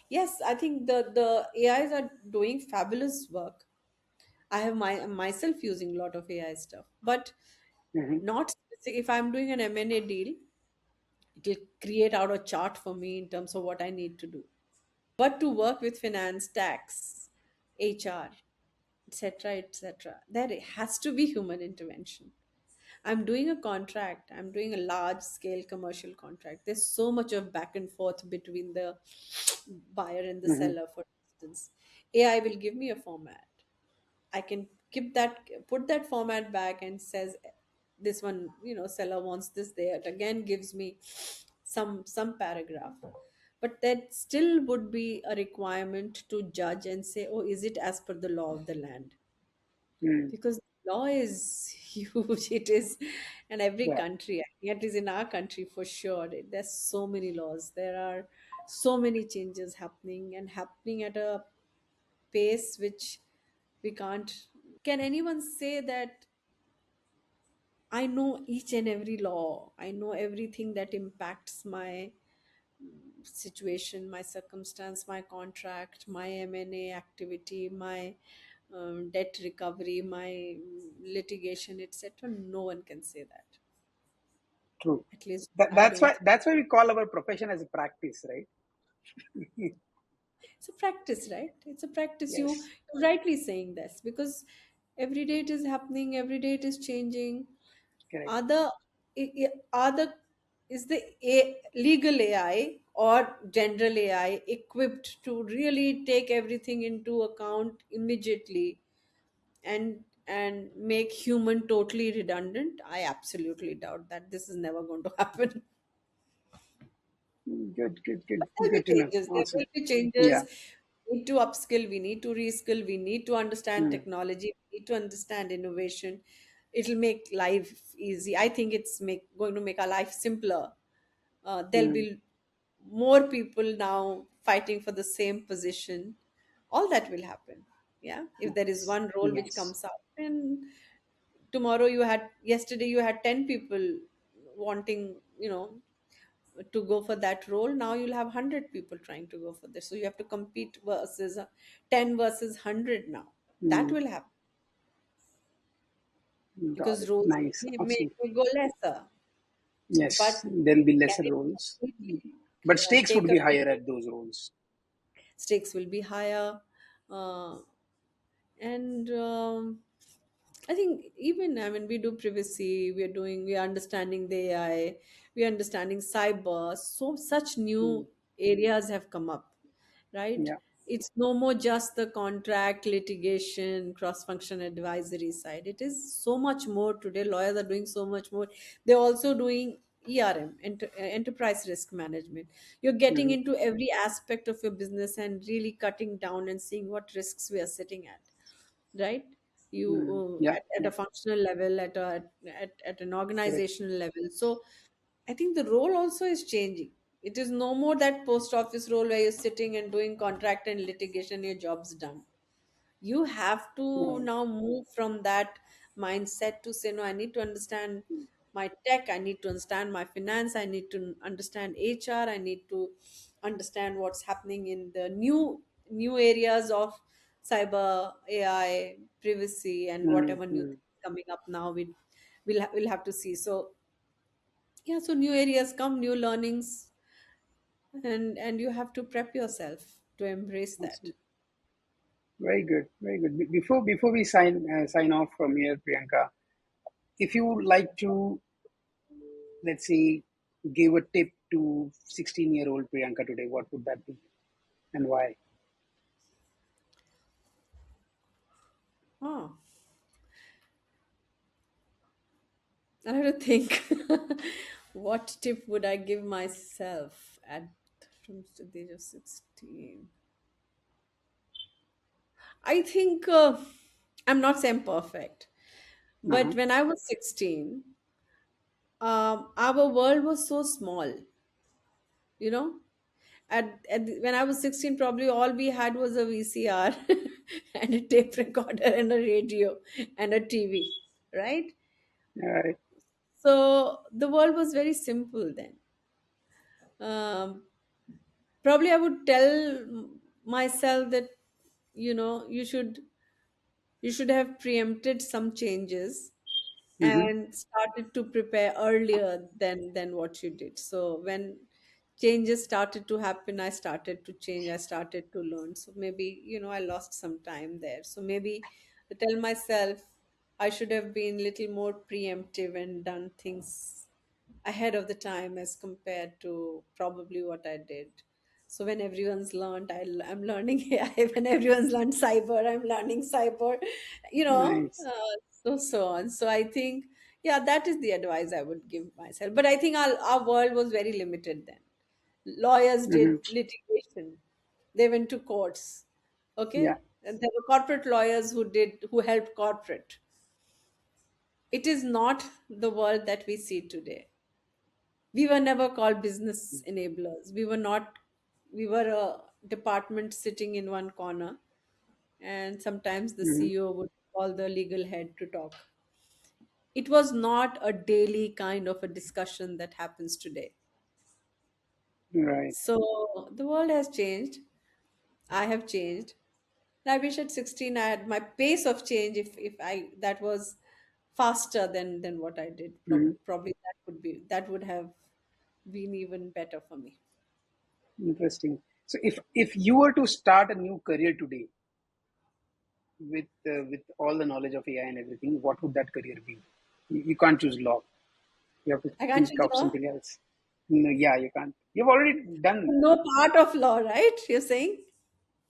yes, I think the AIs are doing fabulous work. I have myself using a lot of AI stuff, but Hmm. not specific. If I'm doing an M&A deal, it will create out a chart for me in terms of what I need to do. But to work with finance, tax, HR, etc., etc., there has to be human intervention. I'm doing a contract, I'm doing a large scale commercial contract. There's so much of back and forth between the buyer and the Hmm. seller, for instance. AI will give me a format. I can keep that, put that format back and says this one, seller wants this there. It again gives me some paragraph. But that still would be a requirement to judge and say, oh, is it as per the law of the land? Mm. Because law is huge. It is in every Yeah. country. I think it is in our country for sure. There's so many laws. There are so many changes happening and happening at a pace which we can't. Can anyone say that I know each and every law? I know everything that impacts my situation, my circumstance, my contract, my M&A activity, my debt recovery, my litigation, etc. No one can say that. True. At least That, I that's don't why think. that's why we call our profession as a practice, right? It's a practice, right? It's a practice. Yes. You're rightly saying this because every day it is happening, every day it is changing. Correct. Are the are the is the legal AI or general AI equipped to really take everything into account immediately and make human totally redundant? I absolutely doubt that. This is never going to happen. Good. Good. Good. There'll be Good to know. changes. There Awesome. will be changes. Yeah. We need to upskill. We need to reskill. We need to understand Mm. technology. We need to understand innovation. It'll make life easy. I think it's going to make our life simpler. There'll Mm. be more people now fighting for the same position. All that will happen. Yeah. If there is one role which Yes. comes up, and yesterday you had 10 people wanting, to go for that role. Now you'll have 100 people trying to go for this, so you have to compete versus 10 versus 100 now. That Mm. will happen Got because it. roles Nice. may Awesome. go lesser, Yes. but There'll be can lesser it roles, completely but stakes would take a be higher at those roles. stakes will be higher, uh, and I think even, I mean, we do privacy, we are understanding the AI, we are understanding cyber. So such Mm. new areas have come up, right? Yeah. It's no more just the contract litigation, cross-function advisory side. It is so much more today. Lawyers are doing so much more. They're also doing ERM, enterprise risk management. You're getting Mm. into every aspect of your business and really cutting down and seeing what risks we are sitting at, right? You Mm. Yeah. at Yeah. a functional level, at an Correct. organizational level. So I think the role also is changing. It is no more that post office role where you're sitting and doing contract and litigation, your job's done. You have to Right. now move from that mindset to say, no, I need to understand my tech, I need to understand my finance, I need to understand HR, I need to understand what's happening in the new areas of cyber, AI, privacy, and Mm. whatever new Mm. things coming up now. We'll have to see. So yeah, so new areas come, new learnings, and you have to prep yourself to embrace that. Awesome. Very good. Very good. Before we sign off from here, Priyanka, if you would like to, let's say, give a tip to 16-year-old Priyanka today, what would that be and why? Oh, I have to think. What tip would I give myself at from the age of 16? I think I'm not saying perfect, but Uh-huh. when I was 16, our world was so small, you know. When I was 16, probably all we had was a VCR and a tape recorder and a radio and a TV, right? All right. So the world was very simple then. Um, Probably I would tell myself that, you should have preempted some changes Mm-hmm. and started to prepare earlier than what you did. So when changes started to happen, I started to change, I started to learn. So maybe, I lost some time there. So maybe I tell myself I should have been little more preemptive and done things ahead of the time as compared to probably what I did. So when everyone's learned, I'm learning AI. When everyone's learned cyber, I'm learning cyber. Nice. So on. So I think, yeah, that is the advice I would give myself. But I think our world was very limited then. Lawyers Mm-hmm. did litigation. They went to courts. Yeah. Okay, and there were corporate lawyers who helped corporate. It is not the world that we see today. We were never called business enablers. We were a department sitting in one corner, and sometimes the Mm-hmm. CEO would call the legal head to talk. It was not a daily kind of a discussion that happens today. Right. So the world has changed. I have changed. And I wish at 16 I had my pace of change, if I that was faster than what I did. Mm-hmm. Probably that would have been even better for me. Interesting. So if you were to start a new career today with all the knowledge of AI and everything, what would that career be? You can't choose law. You have to I can't think choose of law. something else. No, yeah, you can't. You've already done. No part of law, right? You're saying?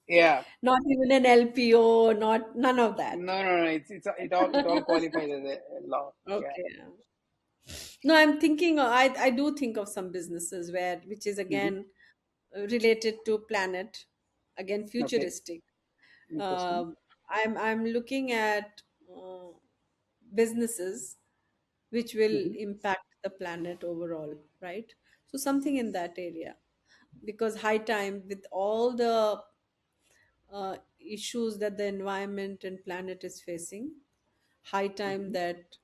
Yeah. Not even an LPO, not none of that. No. It all qualifies as a law. Yeah. Okay. No, I'm thinking, I do think of some businesses which is Mm-hmm. again related to planet, again Okay. futuristic. Interesting. Um I'm looking at businesses which will Mm-hmm. impact the planet overall, right? So something in that area, because high time with all the issues that the environment and planet is facing, high time Mm-hmm. that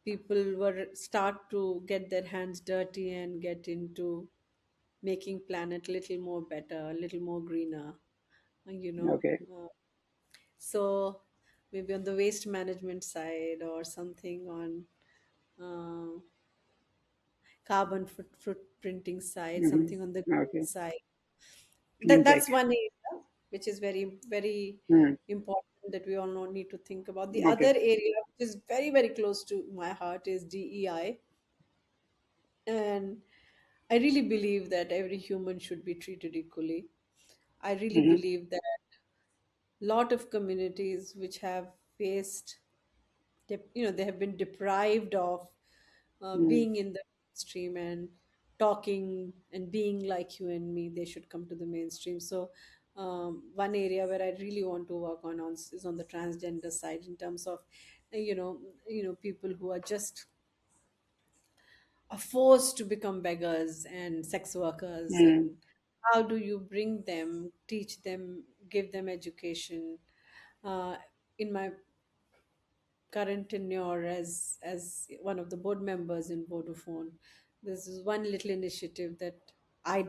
people were start to get their hands dirty and get into making planet a little more better, a little more greener, you know. Okay. So maybe on the waste management side, or something on uh, carbon footprinting side, something on the Mm-hmm. green Okay. side. Clean tech. That's one area which is very very Mm. important that we all need to think about. The Okay. other area, which is very, very close to my heart, is DEI. And I really believe that every human should be treated equally. I really Mm-hmm. believe that a lot of communities which have faced, they have been deprived of Mm-hmm. being in the mainstream and talking and being like you and me, they should come to the mainstream. So one area where I really want to work on is on the transgender side, in terms of people who are just are forced to become beggars and sex workers, Mm-hmm. and how do you bring them, teach them, give them education. In my current tenure as one of the board members in Vodafone, this is one little initiative that I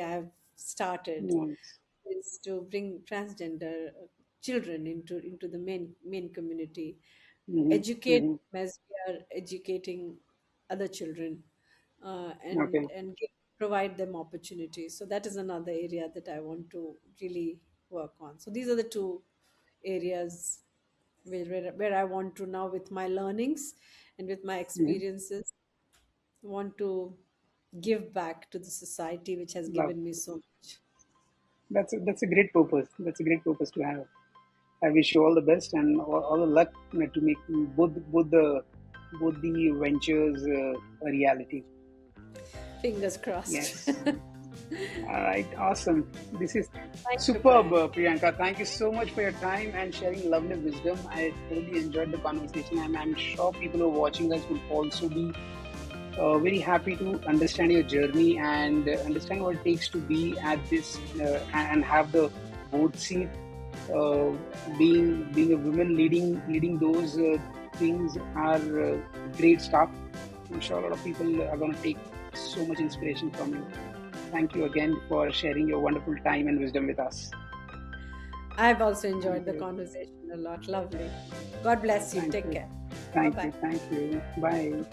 have started, Nice. is to bring transgender children into the main community, Mm-hmm. educate Mm-hmm. them as we are educating other children, Okay. provide them opportunities. So that is another area that I want to really work on. So these are the two areas where I want to now, with my learnings and with my Mm-hmm. experiences, want to give back to the society which has Love. given me so much. That's a great purpose. That's a great purpose to have. I wish you all the best and all the luck, to make both the ventures a reality. Fingers crossed. Yes. All right. Awesome. This is Thank you, superb, Brian. Priyanka. Thank you so much for your time and sharing lovely wisdom. I really enjoyed the conversation, and I'm sure people who are watching us will also be very happy to understand your journey and understand what it takes to be at this and have the board seat. Uh, being a woman leading those things are great stuff. I'm sure a lot of people are going to take so much inspiration from you. Thank you again for sharing your wonderful time and wisdom with us. I've also enjoyed Thank the you. conversation a lot. Lovely. God bless you. Thank Take you. care. Bye Thank you. bye. Thank you. Bye.